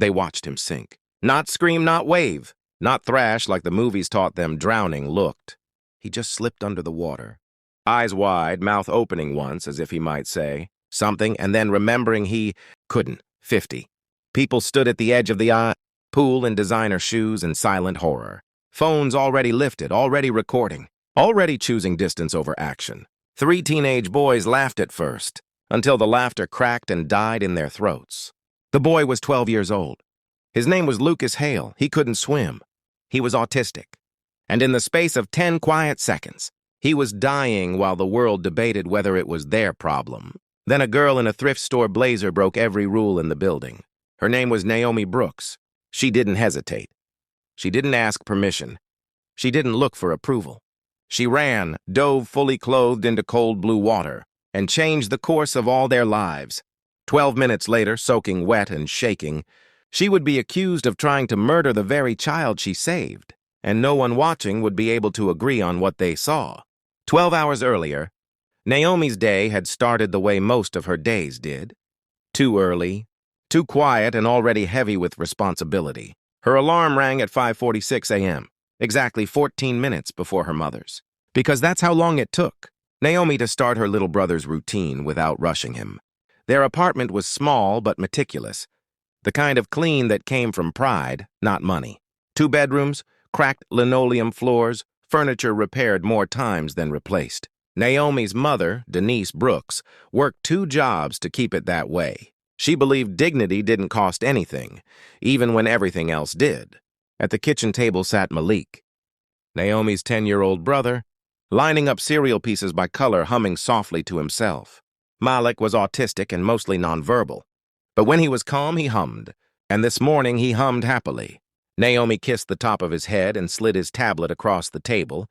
They watched him sink. Not scream, not wave, not thrash like the movies taught them drowning looked. He just slipped under the water. Eyes wide, mouth opening once, as if he might say something, and then remembering he couldn't. 50. People stood at the edge of the pool in designer shoes in silent horror. Phones already lifted, already recording, already choosing distance over action. 3 teenage boys laughed at first, until the laughter cracked and died in their throats. The boy was 12 years old. His name was Lucas Hale. He couldn't swim. He was autistic. And in the space of 10 quiet seconds, he was dying while the world debated whether it was their problem. Then a girl in a thrift store blazer broke every rule in the building. Her name was Naomi Brooks. She didn't hesitate. She didn't ask permission. She didn't look for approval. She ran, dove fully clothed into cold blue water, and changed the course of all their lives. 12 minutes later, soaking wet and shaking, she would be accused of trying to murder the very child she saved, and no one watching would be able to agree on what they saw. 12 hours earlier, Naomi's day had started the way most of her days did. Too early, too quiet, and already heavy with responsibility. Her alarm rang at 5:46 a.m., exactly 14 minutes before her mother's. Because that's how long it took Naomi to start her little brother's routine without rushing him. Their apartment was small but meticulous, the kind of clean that came from pride, not money. 2 bedrooms, cracked linoleum floors, furniture repaired more times than replaced. Naomi's mother, Denise Brooks, worked 2 jobs to keep it that way. She believed dignity didn't cost anything, even when everything else did. At the kitchen table sat Malik, Naomi's 10-year-old brother, lining up cereal pieces by color, humming softly to himself. Malik was autistic and mostly nonverbal, but when he was calm, he hummed, and this morning he hummed happily. Naomi kissed the top of his head and slid his tablet across the table,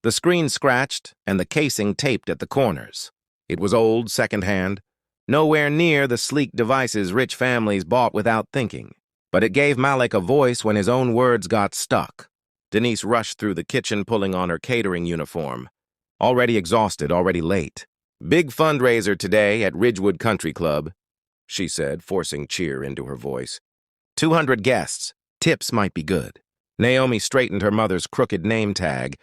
the screen scratched and the casing taped at the corners. It was old, secondhand, nowhere near the sleek devices rich families bought without thinking, but it gave Malik a voice when his own words got stuck. Denise rushed through the kitchen, pulling on her catering uniform. Already exhausted, already late. "Big fundraiser today at Ridgewood Country Club," she said, forcing cheer into her voice. 200 guests. Tips might be good. Naomi straightened her mother's crooked name tag,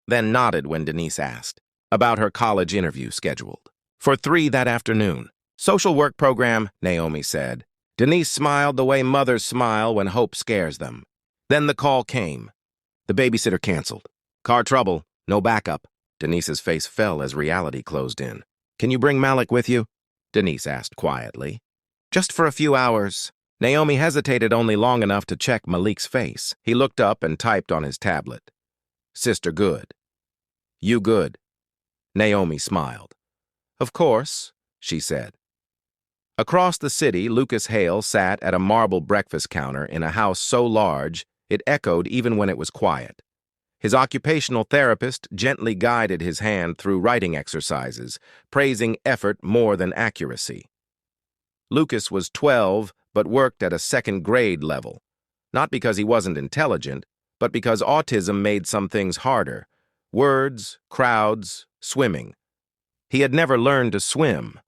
then nodded when Denise asked about her college interview scheduled for 3 that afternoon. "Social work program," Naomi said. Denise smiled the way mothers smile when hope scares them. Then the call came. The babysitter canceled. "Car trouble, no backup." Denise's face fell as reality closed in. "Can you bring Malik with you?" Denise asked quietly. "Just for a few hours." Naomi hesitated only long enough to check Malik's face. He looked up and typed on his tablet. "Sister good. You good?" Naomi smiled. "Of course," she said. Across the city, Lucas Hale sat at a marble breakfast counter in a house so large it echoed even when it was quiet. His occupational therapist gently guided his hand through writing exercises, praising effort more than accuracy. Lucas was 12, but worked at a second-grade level, not because he wasn't intelligent, but because autism made some things harder. Words, crowds, swimming. He had never learned to swim.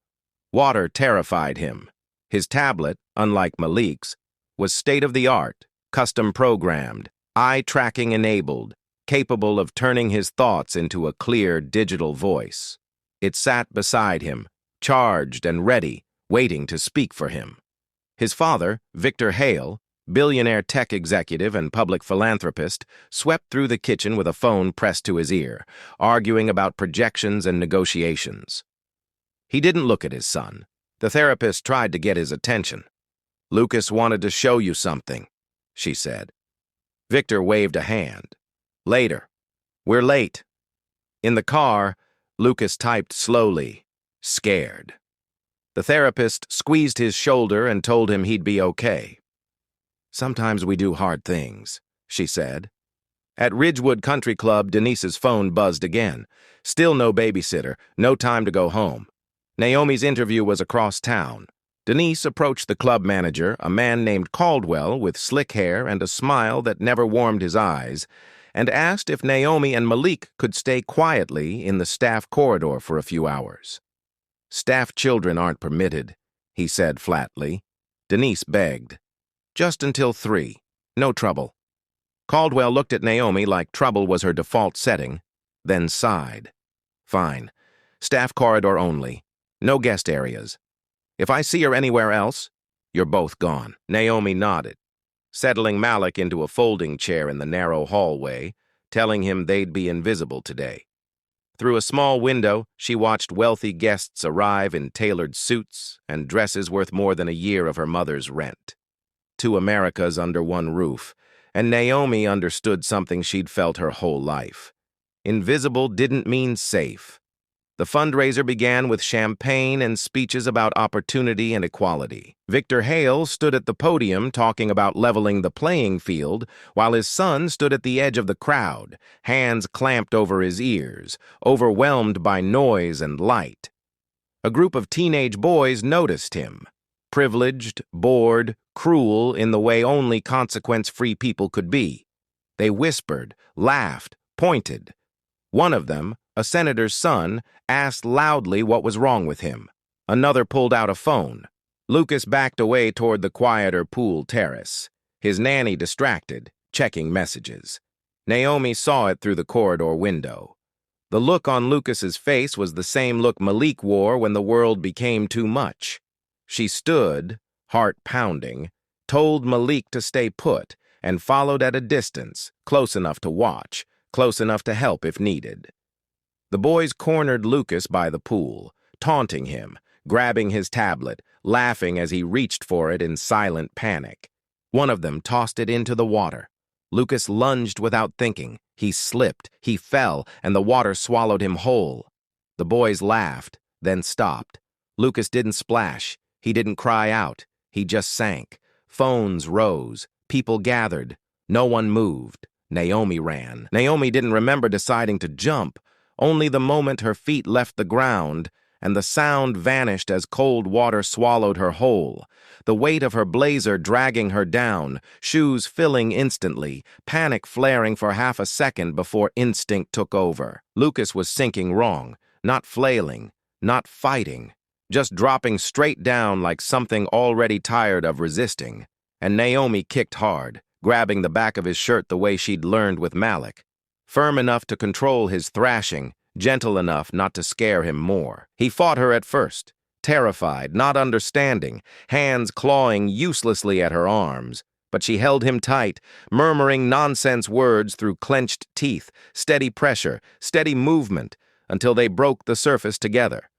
Water terrified him. His tablet, unlike Malik's, was state-of-the-art, custom-programmed, eye-tracking enabled, capable of turning his thoughts into a clear digital voice. It sat beside him, charged and ready, waiting to speak for him. His father, Victor Hale, billionaire tech executive and public philanthropist, swept through the kitchen with a phone pressed to his ear, arguing about projections and negotiations. He didn't look at his son. The therapist tried to get his attention. "Lucas wanted to show you something," she said. Victor waved a hand. "Later. We're late." In the car, Lucas typed slowly, scared. The therapist squeezed his shoulder and told him he'd be okay. "Sometimes we do hard things," she said. At Ridgewood Country Club, Denise's phone buzzed again. Still no babysitter, no time to go home. Naomi's interview was across town. Denise approached the club manager, a man named Caldwell with slick hair and a smile that never warmed his eyes, and asked if Naomi and Malik could stay quietly in the staff corridor for a few hours. "Staff children aren't permitted," he said flatly. Denise begged. Just until 3. No trouble. Caldwell looked at Naomi like trouble was her default setting, then sighed. Fine. Staff corridor only. No guest areas. If I see her anywhere else, you're both gone. Naomi nodded, settling Malik into a folding chair in the narrow hallway, telling him they'd be invisible today. Through a small window, she watched wealthy guests arrive in tailored suits and dresses worth more than a year of her mother's rent. 2 Americas under one roof, and Naomi understood something she'd felt her whole life. Invisible didn't mean safe. The fundraiser began with champagne and speeches about opportunity and equality. Victor Hale stood at the podium talking about leveling the playing field, while his son stood at the edge of the crowd, hands clamped over his ears, overwhelmed by noise and light. A group of teenage boys noticed him, privileged, bored, cruel in the way only consequence-free people could be. They whispered, laughed, pointed. One of them, a senator's son, asked loudly what was wrong with him. Another pulled out a phone. Lucas backed away toward the quieter pool terrace, his nanny distracted, checking messages. Naomi saw it through the corridor window. The look on Lucas's face was the same look Malik wore when the world became too much. She stood, heart pounding, told Malik to stay put, and followed at a distance, close enough to watch, close enough to help if needed. The boys cornered Lucas by the pool, taunting him, grabbing his tablet, laughing as he reached for it in silent panic. One of them tossed it into the water. Lucas lunged without thinking. He slipped, he fell, and the water swallowed him whole. The boys laughed, then stopped. Lucas didn't splash. He didn't cry out. He just sank. Phones rose. People gathered. No one moved. Naomi ran. Naomi didn't remember deciding to jump. Only the moment her feet left the ground, and the sound vanished as cold water swallowed her whole, the weight of her blazer dragging her down, shoes filling instantly, panic flaring for half a second before instinct took over. Lucas was sinking wrong, not flailing, not fighting, just dropping straight down like something already tired of resisting. And Naomi kicked hard, grabbing the back of his shirt the way she'd learned with Malik. Firm enough to control his thrashing, gentle enough not to scare him more. He fought her at first, terrified, not understanding, hands clawing uselessly at her arms. But she held him tight, murmuring nonsense words through clenched teeth, steady pressure, steady movement, until they broke the surface together.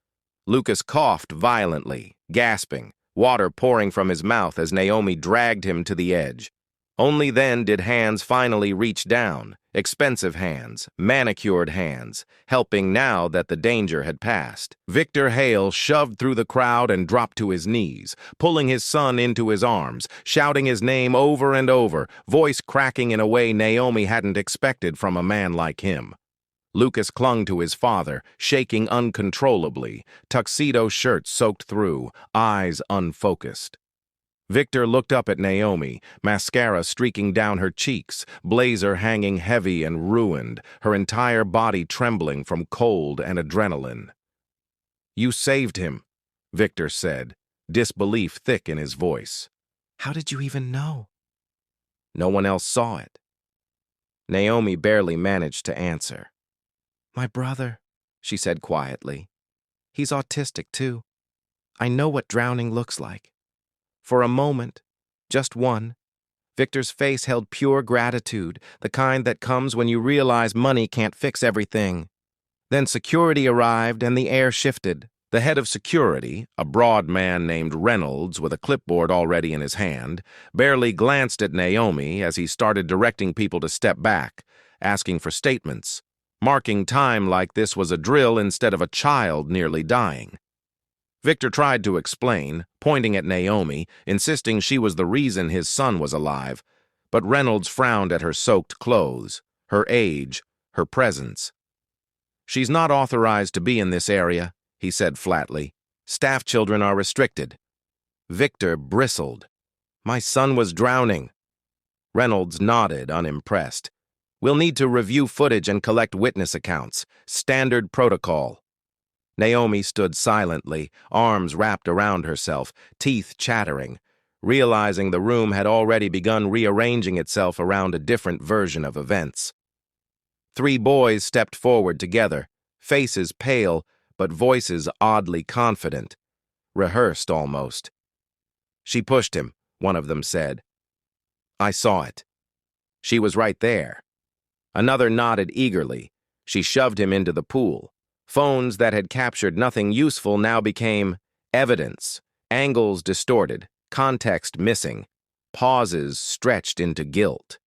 Lucas coughed violently, gasping, water pouring from his mouth as Naomi dragged him to the edge. Only then did hands finally reach down, expensive hands, manicured hands, helping now that the danger had passed. Victor Hale shoved through the crowd and dropped to his knees, pulling his son into his arms, shouting his name over and over, voice cracking in a way Naomi hadn't expected from a man like him. Lucas clung to his father, shaking uncontrollably, tuxedo shirt soaked through, eyes unfocused. Victor looked up at Naomi, mascara streaking down her cheeks, blazer hanging heavy and ruined, her entire body trembling from cold and adrenaline. "You saved him," Victor said, disbelief thick in his voice. "How did you even know?" "No one else saw it." Naomi barely managed to answer. "My brother," she said quietly. "He's autistic too. I know what drowning looks like." For a moment, just one, Victor's face held pure gratitude, the kind that comes when you realize money can't fix everything. Then security arrived and the air shifted. The head of security, a broad man named Reynolds with a clipboard already in his hand, barely glanced at Naomi as he started directing people to step back, asking for statements, marking time like this was a drill instead of a child nearly dying. Victor tried to explain, pointing at Naomi, insisting she was the reason his son was alive, but Reynolds frowned at her soaked clothes, her age, her presence. "She's not authorized to be in this area," he said flatly. "Staff children are restricted." Victor bristled. "My son was drowning." Reynolds nodded, unimpressed. "We'll need to review footage and collect witness accounts. Standard protocol." Naomi stood silently, arms wrapped around herself, teeth chattering. realizing the room had already begun rearranging itself around a different version of events. 3 boys stepped forward together, faces pale, but voices oddly confident, rehearsed almost. "She pushed him," one of them said. "I saw it. She was right there." Another nodded eagerly. "She shoved him into the pool." Phones that had captured nothing useful now became evidence, angles distorted, context missing, pauses stretched into guilt.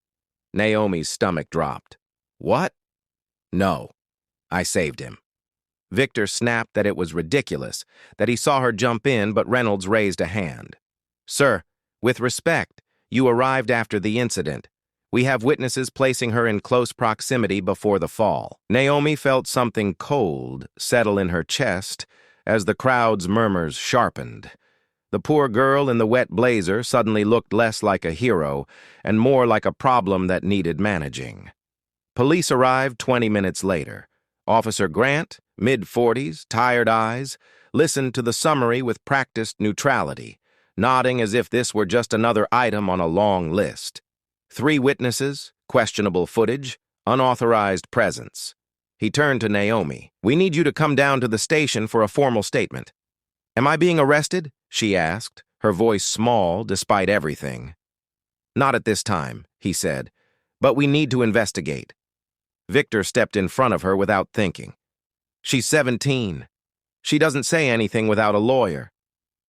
Naomi's stomach dropped. "What?" "No, I saved him." Victor snapped that it was ridiculous, that he saw her jump in, but Reynolds raised a hand. "Sir, with respect, you arrived after the incident. We have witnesses placing her in close proximity before the fall." Naomi felt something cold settle in her chest as the crowd's murmurs sharpened. The poor girl in the wet blazer suddenly looked less like a hero and more like a problem that needed managing. Police arrived 20 minutes later. Officer Grant, mid-40s, tired eyes, listened to the summary with practiced neutrality, nodding as if this were just another item on a long list. 3 witnesses, questionable footage, unauthorized presence. He turned to Naomi. "We need you to come down to the station for a formal statement." "Am I being arrested?" she asked, her voice small despite everything. "Not at this time," he said, "but we need to investigate." Victor stepped in front of her without thinking. "She's 17. She doesn't say anything without a lawyer."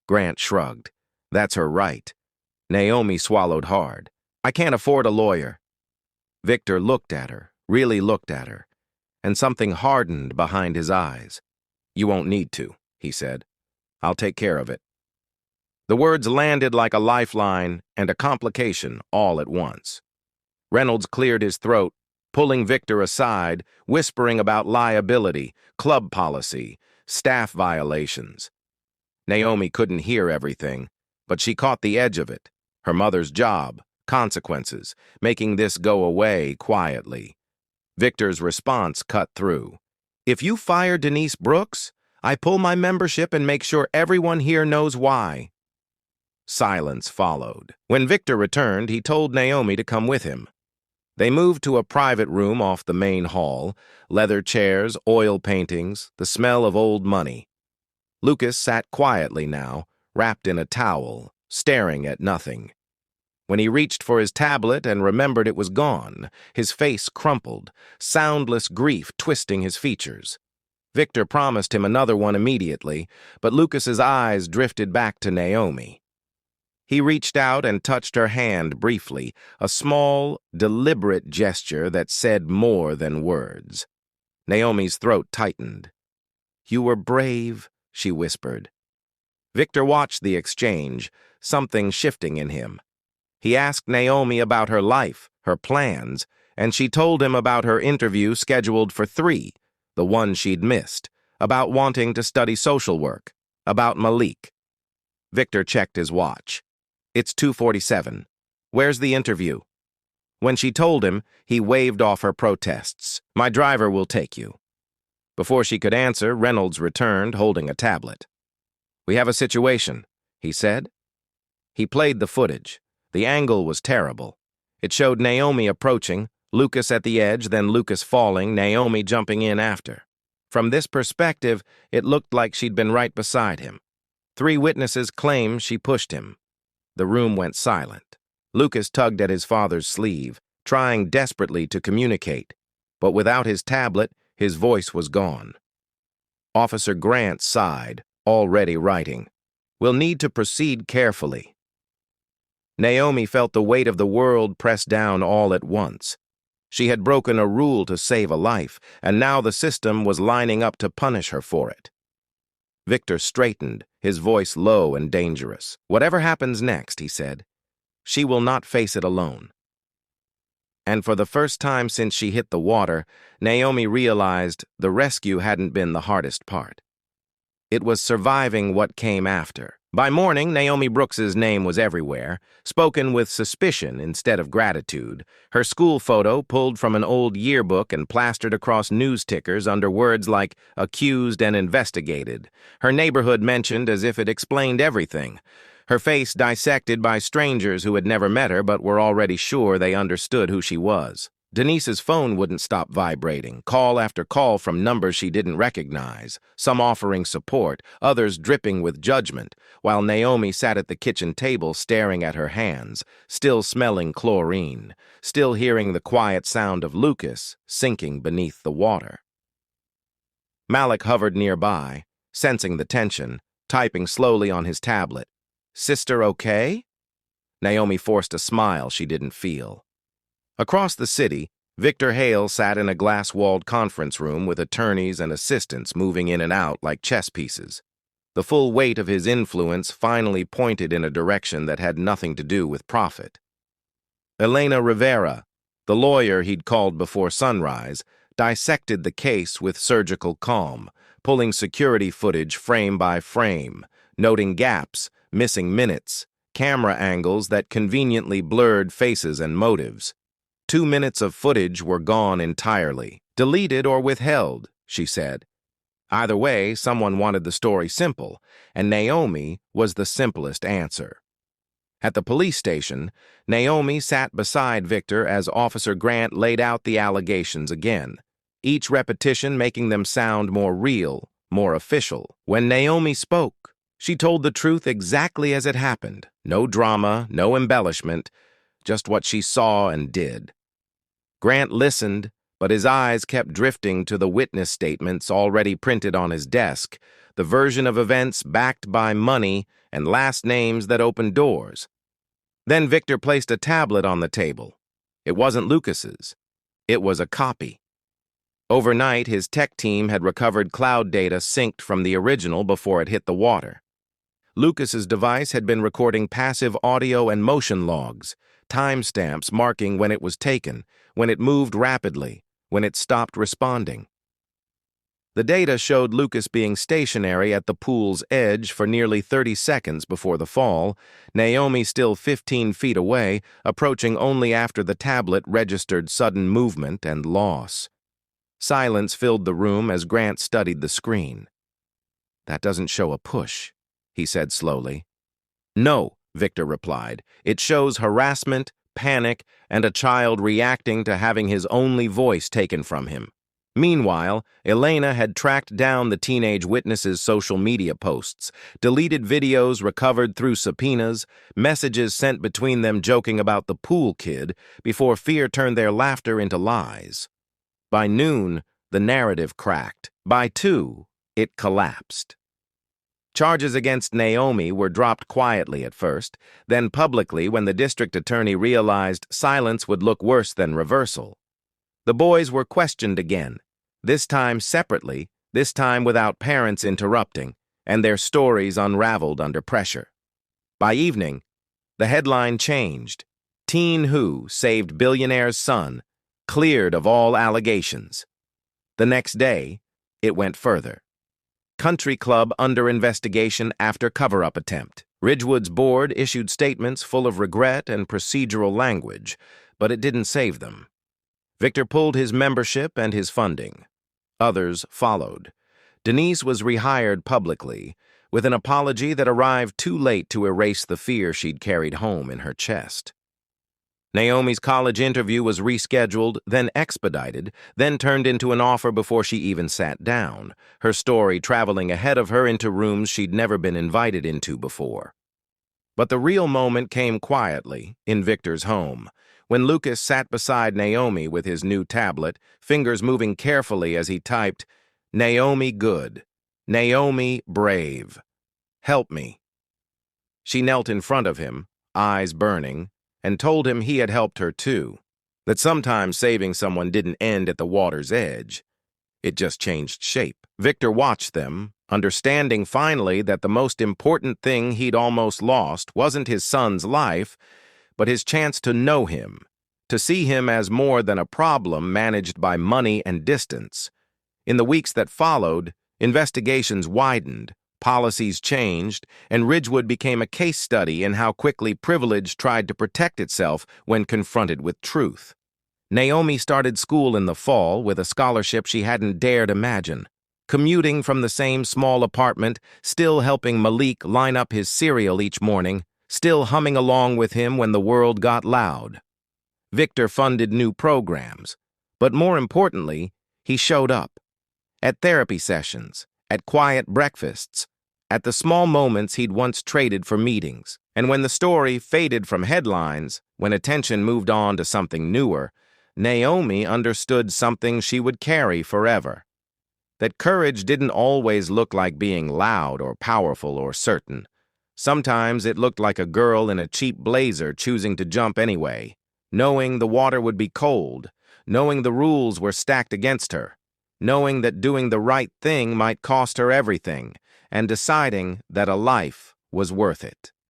Grant shrugged. "That's her right." Naomi swallowed hard. "I can't afford a lawyer." Victor looked at her, really looked at her, and something hardened behind his eyes. "You won't need to," he said. "I'll take care of it." The words landed like a lifeline and a complication all at once. Reynolds cleared his throat, pulling Victor aside, whispering about liability, club policy, staff violations. Naomi couldn't hear everything, but she caught the edge of it. Her mother's job, consequences, making this go away quietly. Victor's response cut through. "If you fire Denise Brooks, I pull my membership and make sure everyone here knows why." Silence followed. When Victor returned, he told Naomi to come with him. They moved to a private room off the main hall, leather chairs, oil paintings, the smell of old money. Lucas sat quietly now, wrapped in a towel, staring at nothing. When he reached for his tablet and remembered it was gone, his face crumpled, soundless grief twisting his features. Victor promised him another one immediately, but Lucas's eyes drifted back to Naomi. He reached out and touched her hand briefly, a small, deliberate gesture that said more than words. Naomi's throat tightened. "You were brave," she whispered. Victor watched the exchange, something shifting in him. He asked Naomi about her life, her plans, and she told him about her interview scheduled for 3, the one she'd missed, about wanting to study social work, about Malik. Victor checked his watch. "It's 2:47. Where's the interview?" When she told him, he waved off her protests. "My driver will take you." Before she could answer, Reynolds returned, holding a tablet. "We have a situation," he said. He played the footage. The angle was terrible. It showed Naomi approaching, Lucas at the edge, then Lucas falling, Naomi jumping in after. From this perspective, it looked like she'd been right beside him. 3 witnesses claim she pushed him. The room went silent. Lucas tugged at his father's sleeve, trying desperately to communicate, but without his tablet, his voice was gone. Officer Grant sighed, already writing. "We'll need to proceed carefully." Naomi felt the weight of the world press down all at once. She had broken a rule to save a life, and now the system was lining up to punish her for it. Victor straightened, his voice low and dangerous. "Whatever happens next," he said, "she will not face it alone." And for the first time since she hit the water, Naomi realized the rescue hadn't been the hardest part. It was surviving what came after. By morning, Naomi Brooks's name was everywhere, spoken with suspicion instead of gratitude, her school photo pulled from an old yearbook and plastered across news tickers under words like accused and investigated, her neighborhood mentioned as if it explained everything. her face dissected by strangers who had never met her but were already sure they understood who she was. Denise's phone wouldn't stop vibrating, call after call from numbers she didn't recognize, some offering support, others dripping with judgment, while Naomi sat at the kitchen table staring at her hands, still smelling chlorine, still hearing the quiet sound of Lucas sinking beneath the water. Malik hovered nearby, sensing the tension, typing slowly on his tablet. "Sister okay?" Naomi forced a smile she didn't feel. Across the city, Victor Hale sat in a glass-walled conference room with attorneys and assistants moving in and out like chess pieces. The full weight of his influence finally pointed in a direction that had nothing to do with profit. Elena Rivera, the lawyer he'd called before sunrise, dissected the case with surgical calm, pulling security footage frame by frame, noting gaps, missing minutes, camera angles that conveniently blurred faces and motives. 2 minutes of footage were gone entirely, deleted or withheld, she said. Either way, someone wanted the story simple, and Naomi was the simplest answer. At the police station, Naomi sat beside Victor as Officer Grant laid out the allegations again, each repetition making them sound more real, more official. When Naomi spoke, she told the truth exactly as it happened. No drama, no embellishment, just what she saw and did. Grant listened, but his eyes kept drifting to the witness statements already printed on his desk, the version of events backed by money and last names that opened doors. Then Victor placed a tablet on the table. It wasn't Lucas's. It was a copy. Overnight, his tech team had recovered cloud data synced from the original before it hit the water. Lucas's device had been recording passive audio and motion logs, timestamps marking when it was taken, when it moved rapidly, when it stopped responding. The data showed Lucas being stationary at the pool's edge for nearly 30 seconds before the fall, Naomi still 15 feet away, approaching only after the tablet registered sudden movement and loss. Silence filled the room as Grant studied the screen. "That doesn't show a push," he said slowly. "No," Victor replied. "It shows harassment, panic, and a child reacting to having his only voice taken from him." Meanwhile, Elena had tracked down the teenage witness's social media posts, deleted videos recovered through subpoenas, messages sent between them joking about the pool kid before fear turned their laughter into lies. By noon, the narrative cracked. By 2, it collapsed. Charges against Naomi were dropped quietly at first, then publicly when the district attorney realized silence would look worse than reversal. The boys were questioned again, this time separately, this time without parents interrupting, and their stories unraveled under pressure. By evening, the headline changed. "Teen Who Saved Billionaire's Son, Cleared of All Allegations." The next day, it went further. Country Club under investigation after cover-up attempt. Ridgewood's board issued statements full of regret and procedural language, but it didn't save them. Victor pulled his membership and his funding. Others followed. Denise was rehired publicly, with an apology that arrived too late to erase the fear she'd carried home in her chest. Naomi's college interview was rescheduled, then expedited, then turned into an offer before she even sat down, her story traveling ahead of her into rooms she'd never been invited into before. But the real moment came quietly, in Victor's home, when Lucas sat beside Naomi with his new tablet, fingers moving carefully as he typed, "Naomi good. Naomi brave. Help me." She knelt in front of him, eyes burning, and told him he had helped her too, that sometimes saving someone didn't end at the water's edge. It just changed shape. Victor watched them, understanding finally that the most important thing he'd almost lost wasn't his son's life, but his chance to know him, to see him as more than a problem managed by money and distance. In the weeks that followed, investigations widened, policies changed, and Ridgewood became a case study in how quickly privilege tried to protect itself when confronted with truth. Naomi started school in the fall with a scholarship she hadn't dared imagine. commuting from the same small apartment, still helping Malik line up his cereal each morning, still humming along with him when the world got loud. Victor funded new programs, but more importantly, he showed up. At therapy sessions, at quiet breakfasts, at the small moments he'd once traded for meetings. And when the story faded from headlines, when attention moved on to something newer, Naomi understood something she would carry forever. That courage didn't always look like being loud or powerful or certain. Sometimes it looked like a girl in a cheap blazer choosing to jump anyway, knowing the water would be cold, knowing the rules were stacked against her, knowing that doing the right thing might cost her everything, and deciding that a life was worth it.